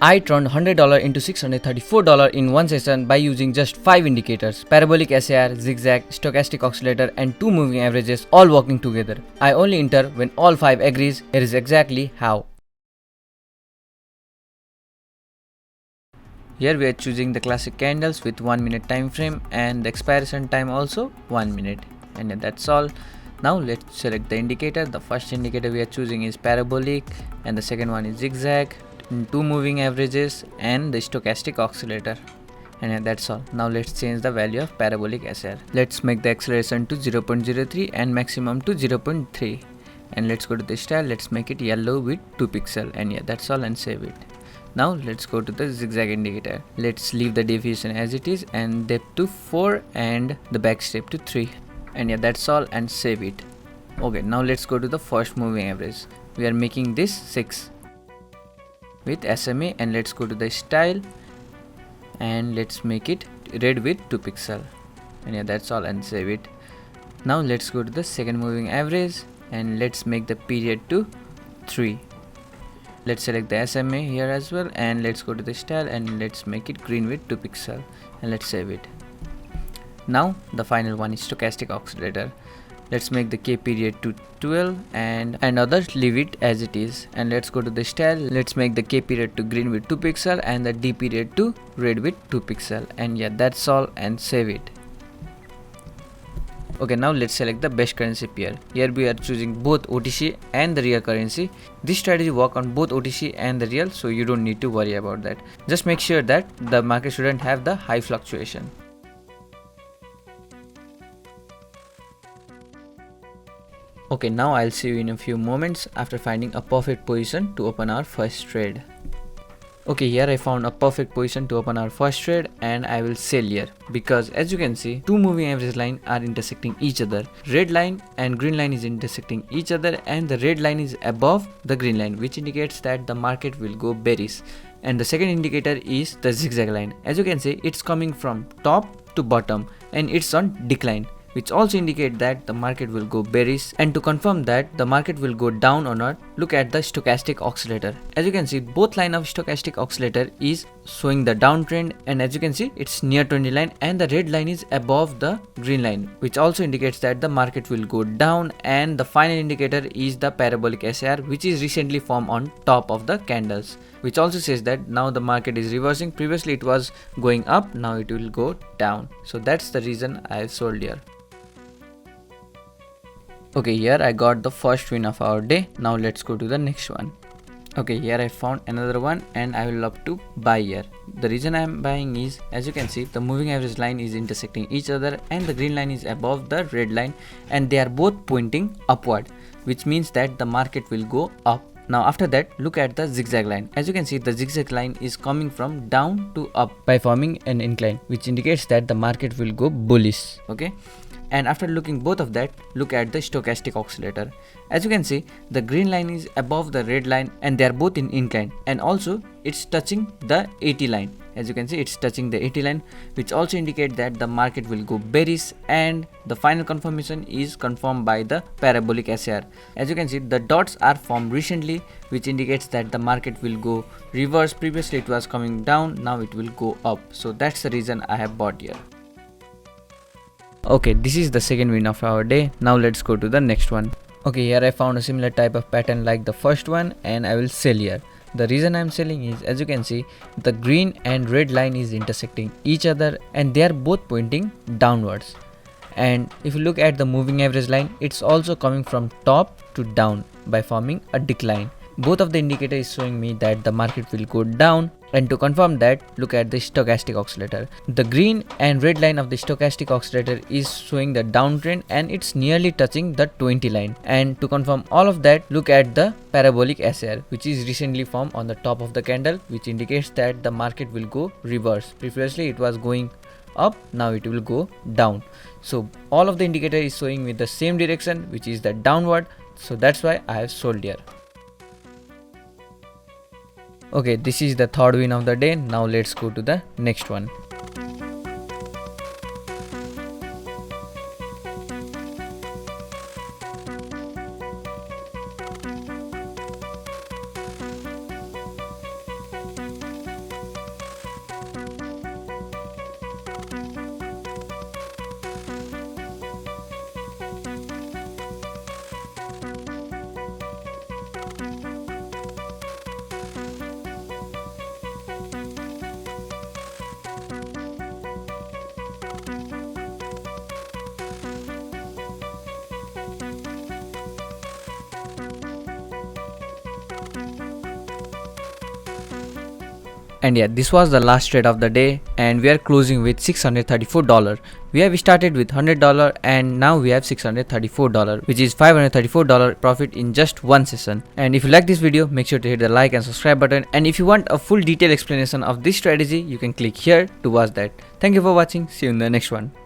I turned $100 into $634 in one session by using just 5 indicators: Parabolic SAR, ZigZag, Stochastic Oscillator and 2 moving averages all working together. I only enter when all 5 agrees. Here is exactly how. Here we are choosing the classic candles with 1 minute time frame and the expiration time also 1 minute, and that's all. Now let's select the indicator. The first indicator we are choosing is Parabolic and the second one is ZigZag, 2 moving averages and the Stochastic Oscillator, and that's all. Now let's change the value of Parabolic SR. Let's make the acceleration to 0.03 and maximum to 0.3, and let's go to the style. Let's make it yellow with 2 pixel, and yeah, that's all, and save it. Now let's go to the ZigZag indicator. Let's leave the deviation as it is and depth to 4 and the backstep to 3, and yeah, that's all, and save it. Okay, now let's go to the first moving average. We are making this 6 with SMA, and let's go to the style and let's make it red with 2 pixel, and yeah, that's all, and save it. Now let's go to the second moving average and let's make the period to 3. Let's select the SMA here as well, and let's go to the style and let's make it green with 2 pixel, and let's save it. Now the final one is Stochastic Oscillator. Let's make the K period to 12 and others leave it as it is, and let's go to the style. Let's make the K period to green with 2 pixel and the D period to red with 2 pixel, and yeah, that's all, and save it. Okay, now let's select the best currency pair. Here we are choosing both OTC and the real currency. This strategy work on both OTC and the real, so you don't need to worry about that. Just make sure that the market shouldn't have the high fluctuation. Okay, now I'll see you in a few moments after finding a perfect position to open our first trade. Okay, here I found a perfect position to open our first trade, and I will sell here because as you can see, 2 moving average line are intersecting each other. Red line and green line is intersecting each other, and the red line is above the green line, which indicates that the market will go bearish. And the second indicator is the zigzag line. As you can see, it's coming from top to bottom and it's on decline, which also indicate that the market will go bearish. And to confirm that the market will go down or not, look at the Stochastic Oscillator. As you can see, both line of Stochastic Oscillator is showing the downtrend, and as you can see, it's near 20 line and the red line is above the green line, which also indicates that the market will go down. And the final indicator is the Parabolic SAR, which is recently formed on top of the candles, which also says that now the market is reversing. Previously it was going up, now it will go down. So that's the reason I have sold here. Okay, here I got the first win of our day. Now let's go to the next one. Okay, here I found another one and I will love to buy here. The reason I am buying is, as you can see, the moving average line is intersecting each other and the green line is above the red line, and they are both pointing upward, which means that the market will go up. Now after that, look at the zigzag line. As you can see, the zigzag line is coming from down to up by forming an incline, which indicates that the market will go bullish. Okay, and after looking both of that, look at the Stochastic Oscillator. As you can see, the green line is above the red line and they are both in incline, and also it's touching the 80 line. As you can see, it's touching the 80 line, which also indicate that the market will go bearish. And the final confirmation is confirmed by the Parabolic SAR. As you can see, the dots are formed recently, which indicates that the market will go reverse. Previously it was coming down, now it will go up. So that's the reason I have bought here. Okay, this is the second win of our day. Now let's go to the next one. Okay, here I found a similar type of pattern like the first one, and I will sell here. The reason I am selling is, as you can see, the green and red line is intersecting each other and they are both pointing downwards. And if you look at the moving average line, it's also coming from top to down by forming a decline. Both of the indicators is showing me that the market will go down. And to confirm that, look at the Stochastic Oscillator. The green and red line of the Stochastic Oscillator is showing the downtrend and it's nearly touching the 20 line. And to confirm all of that, look at the Parabolic SAR, which is recently formed on the top of the candle, which indicates that the market will go reverse. Previously it was going up, now it will go down. So all of the indicator is showing me the same direction, which is the downward. So that's why I have sold here. Okay, this is the third win of the day. Now let's go to the next one. And yeah, this was the last trade of the day and we are closing with $634. We have started with $100 and now we have $634, which is $534 profit in just one session. And if you like this video, make sure to hit the like and subscribe button. And if you want a full detailed explanation of this strategy, you can click here to watch that. Thank you for watching. See you in the next one.